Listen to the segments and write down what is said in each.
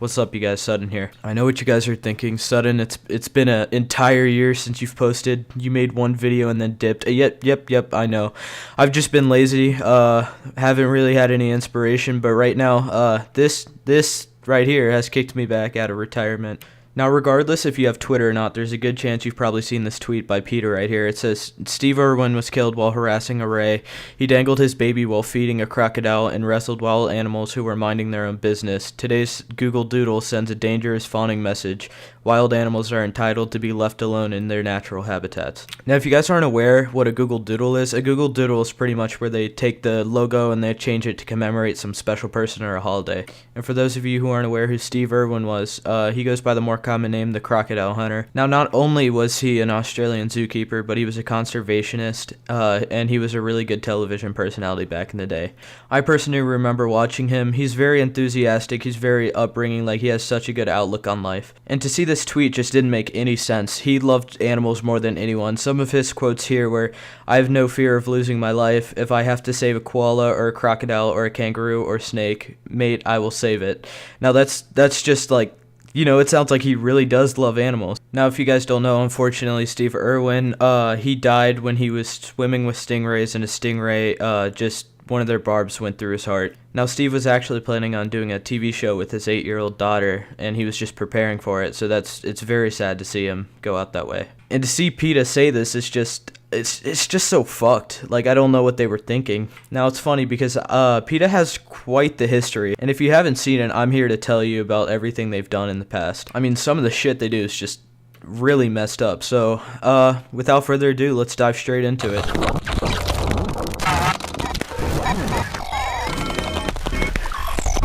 What's up, you guys? Sudden here. I know what you guys are thinking. Sudden, it's been an entire year since you've posted. You made one video and then dipped. Yep, I know. I've just been lazy. Haven't really had any inspiration, but right now, this right here has kicked me back out of retirement. Now, regardless if you have Twitter or not, there's a good chance you've probably seen this tweet by Peta right here. It says, Steve Irwin was killed while harassing a ray. He dangled his baby while feeding a crocodile and wrestled wild animals who were minding their own business. Today's Google Doodle sends a dangerous fawning message. Wild animals are entitled to be left alone in their natural habitats. Now, if you guys aren't aware what a Google Doodle is, a Google Doodle is pretty much where they take the logo and they change it to commemorate some special person or a holiday. And for those of you who aren't aware who Steve Irwin was, he goes by the more common name, the Crocodile Hunter. Now, not only was he an Australian zookeeper, but he was a conservationist, and he was a really good television personality back in the day. I personally remember watching him. He's very enthusiastic. He's very upbringing. Like, he has such a good outlook on life. And to see this tweet just didn't make any sense. He loved animals more than anyone. Some of his quotes here were, I have no fear of losing my life. If I have to save a koala or a crocodile or a kangaroo or snake, mate, I will save it. Now, that's just like, you know, it sounds like he really does love animals. Now, if you guys don't know, unfortunately, Steve Irwin, he died when he was swimming with stingrays, and a stingray, just one of their barbs went through his heart. Now, Steve was actually planning on doing a TV show with his 8-year-old daughter, and he was just preparing for it, so it's very sad to see him go out that way. And to see Peta say this is just, it's just so fucked. Like, I don't know what they were thinking. Now, it's funny because Peta has quite the history, and if you haven't seen it, I'm here to tell you about everything they've done in the past. I mean, some of the shit they do is just really messed up. So, without further ado, let's dive straight into it.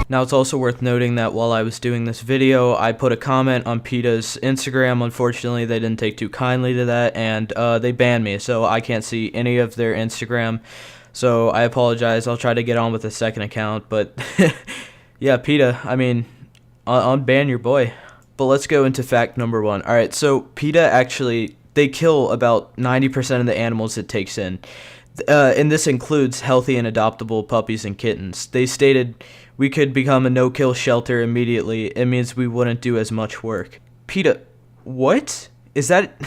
Now, it's also worth noting that while I was doing this video, I put a comment on Peta's Instagram. Unfortunately, they didn't take too kindly to that, and they banned me, so I can't see any of their Instagram. So I apologize. I'll try to get on with a second account, but yeah, Peta, I mean, unban your boy. But let's go into fact number one. All right, so Peta actually, they kill about 90% of the animals it takes in. And this includes healthy and adoptable puppies and kittens. They stated, we could become a no-kill shelter immediately. It means we wouldn't do as much work. Peta, what? Is that...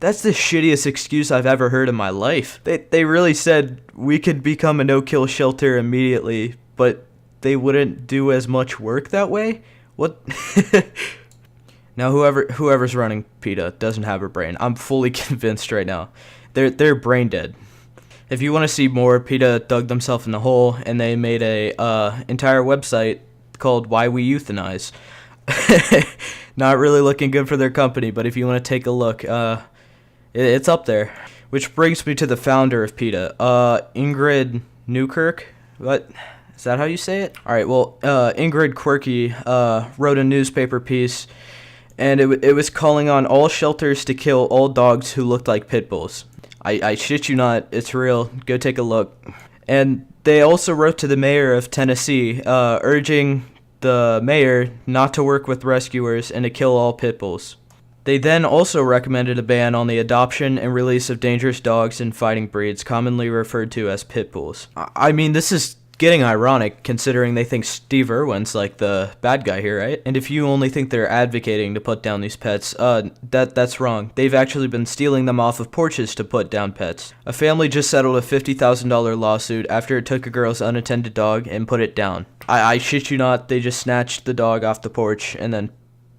That's the shittiest excuse I've ever heard in my life. They really said we could become a no-kill shelter immediately, but they wouldn't do as much work that way? What? Now, whoever's running Peta doesn't have a brain. I'm fully convinced right now. They're brain dead. If you want to see more, Peta dug themselves in the hole, and they made a entire website called Why We Euthanize. Not really looking good for their company, but if you want to take a look, it's up there. Which brings me to the founder of Peta, Ingrid Newkirk. What? Is that how you say it? All right, well, Ingrid Quirky wrote a newspaper piece, and it was calling on all shelters to kill all dogs who looked like pit bulls. I shit you not, it's real. Go take a look. And they also wrote to the mayor of Tennessee, urging the mayor not to work with rescuers and to kill all pit bulls. They then also recommended a ban on the adoption and release of dangerous dogs and fighting breeds, commonly referred to as pit bulls. I mean, this is getting ironic considering they think Steve Irwin's like the bad guy here, right? And if you only think they're advocating to put down these pets, that's wrong. They've actually been stealing them off of porches to put down pets. A family just settled a $50,000 lawsuit after it took a girl's unattended dog and put it down. I shit you not, they just snatched the dog off the porch and then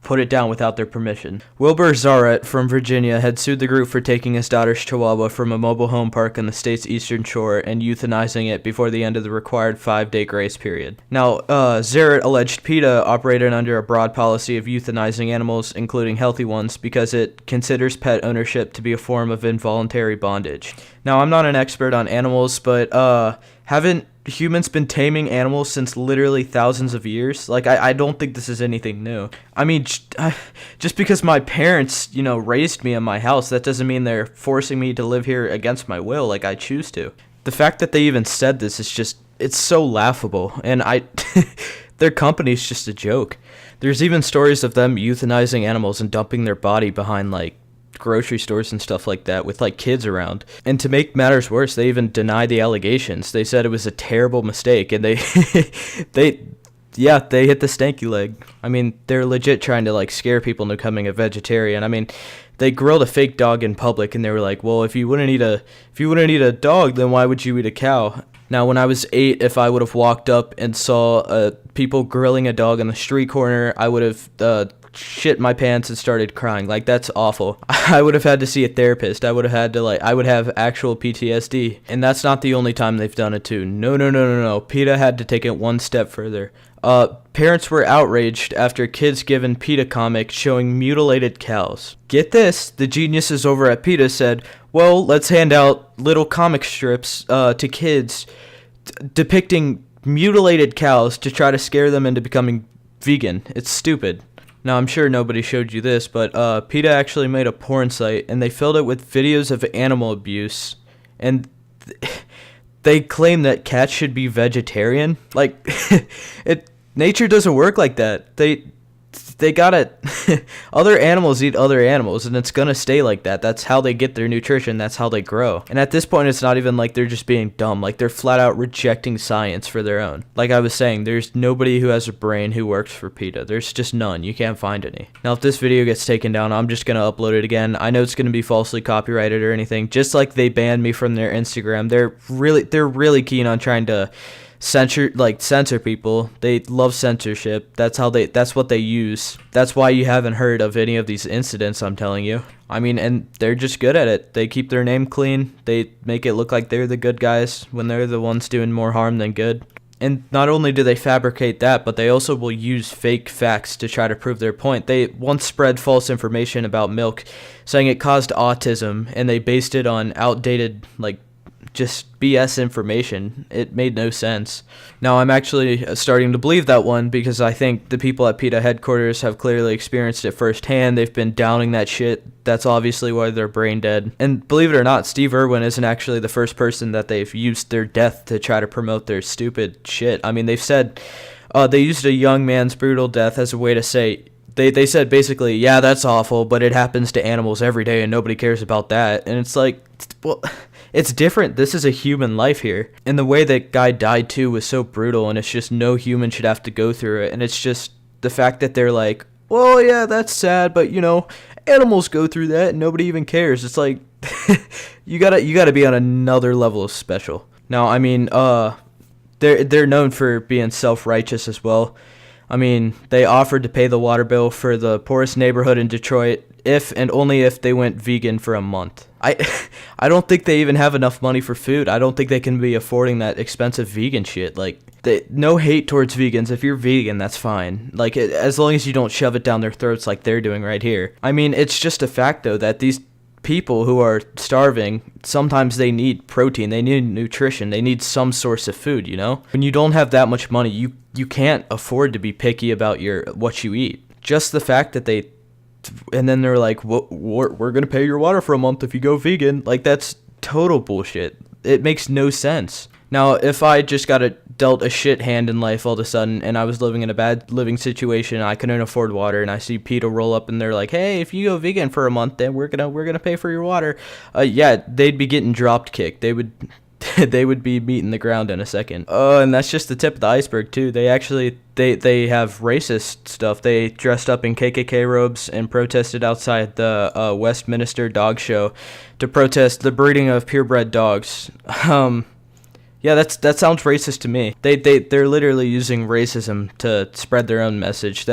put it down without their permission. Wilbur Zarrett from Virginia had sued the group for taking his daughter's chihuahua from a mobile home park on the state's eastern shore and euthanizing it before the end of the required 5-day grace period. Now, Zarrett alleged Peta operated under a broad policy of euthanizing animals, including healthy ones, because it considers pet ownership to be a form of involuntary bondage. Now, I'm not an expert on animals, but haven't humans been taming animals since literally thousands of years? Like, I don't think this is anything new. I mean, just because my parents, raised me in my house, that doesn't mean they're forcing me to live here against my will, like I choose to. The fact that they even said this is just, it's so laughable, and their company's just a joke. There's even stories of them euthanizing animals and dumping their body behind, like, grocery stores and stuff like that with like kids around. And to make matters worse, they even denied the allegations. They said it was a terrible mistake, and they Yeah, they hit the stanky leg. I mean, they're legit trying to like scare people into becoming a vegetarian. I mean, they grilled a fake dog in public, and they were like, "Well, if you wouldn't eat a dog, then why would you eat a cow?" Now, when I was 8, if I would have walked up and saw people grilling a dog on the street corner, I would have shit my pants and started crying. Like, that's awful. I would have had to see a therapist. I would have had to I would have actual PTSD. And that's not the only time they've done it too. No, no, no, no, no. PETA had to take it one step further. Parents were outraged after kids given PETA comic showing mutilated cows. Get this, the geniuses over at PETA said, well, let's hand out little comic strips to kids depicting mutilated cows to try to scare them into becoming vegan. It's stupid. Now, I'm sure nobody showed you this, but PETA actually made a porn site, and they filled it with videos of animal abuse, and they claim that cats should be vegetarian. Like, nature doesn't work like that. They gotta other animals eat other animals, and it's gonna stay like that. That's how they get their nutrition. That's how they grow. And at this point, it's not even like they're just being dumb. Like, they're flat out rejecting science for their own. Like I was saying, there's nobody who has a brain who works for PETA. There's just none. You can't find any. Now, if this video gets taken down, I'm just gonna upload it again. I know it's gonna be falsely copyrighted or anything. Just like they banned me from their Instagram, they're really keen on trying to censor people. They love censorship. That's what they use. That's why you haven't heard of any of these incidents, I'm telling you. I mean, and they're just good at it. They keep their name clean. They make it look like they're the good guys when they're the ones doing more harm than good. And not only do they fabricate that, but they also will use fake facts to try to prove their point. They once spread false information about milk, saying it caused autism, and they based it on outdated, just BS information. It made no sense. Now, I'm actually starting to believe that one because I think the people at PETA headquarters have clearly experienced it firsthand. They've been downing that shit. That's obviously why they're brain dead. And believe it or not, Steve Irwin isn't actually the first person that they've used their death to try to promote their stupid shit. I mean, they've said they used a young man's brutal death as a way to say, they said basically, yeah, that's awful, but it happens to animals every day and nobody cares about that. And it's like, well, it's different. This is a human life here. And the way that guy died too was so brutal, and it's just no human should have to go through it. And it's just the fact that they're like, well, yeah, that's sad, but animals go through that and nobody even cares. It's like, you gotta be on another level of special. Now, I mean, they're known for being self-righteous as well. I mean, they offered to pay the water bill for the poorest neighborhood in Detroit if and only if they went vegan for a month. I don't think they even have enough money for food. I don't think they can be affording that expensive vegan shit. No hate towards vegans. If you're vegan, that's fine. As long as you don't shove it down their throats like they're doing right here. I mean, it's just a fact, though, that these people who are starving, sometimes they need protein. They need nutrition. They need some source of food, When you don't have that much money, you can't afford to be picky about what you eat. Just the fact that and then they're like, we're going to pay your water for a month if you go vegan. That's total bullshit. It makes no sense. Now, if I just got dealt a shit hand in life all of a sudden, and I was living in a bad living situation, I couldn't afford water, and I see PETA roll up and they're like, hey, if you go vegan for a month, then we're gonna pay for your water. Yeah, they'd be getting dropped kicked. They would they would be meeting the ground in a second. And that's just the tip of the iceberg too. They actually they have racist stuff. They dressed up in KKK robes and protested outside the Westminster Dog Show to protest the breeding of purebred dogs. Yeah, that sounds racist to me. They're literally using racism to spread their own message.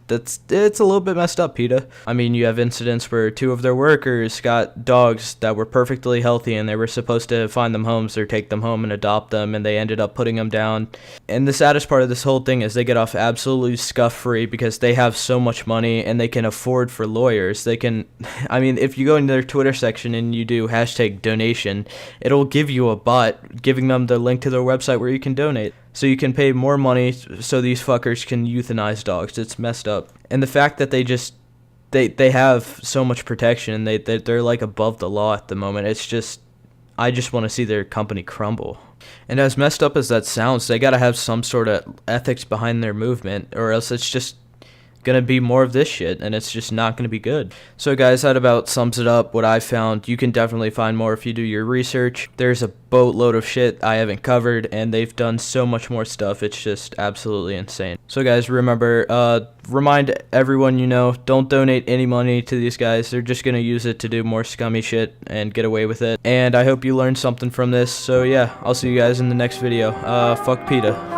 It's a little bit messed up, PETA. I mean, you have incidents where 2 of their workers got dogs that were perfectly healthy, and they were supposed to find them homes or take them home and adopt them, and they ended up putting them down. And the saddest part of this whole thing is they get off absolutely scuff-free because they have so much money and they can afford for lawyers. I mean, if you go into their Twitter section and you do #donation, it'll give you a bot giving them the link to their website where you can donate. So you can pay more money so these fuckers can euthanize dogs. It's messed up. And the fact that they have so much protection, and they're above the law at the moment. It's just, I just want to see their company crumble. And as messed up as that sounds, they gotta have some sort of ethics behind their movement, or else it's just gonna be more of this shit, and it's just not gonna be good. So guys, that about sums it up what I found. You can definitely find more if you do your research. There's a boatload of shit I haven't covered, and they've done so much more stuff. It's just absolutely insane. So guys, remember, remind everyone you know, don't donate any money to these guys. They're just gonna use it to do more scummy shit and get away with it. And I hope you learned something from this. So yeah, I'll see you guys in the next video. Fuck PETA.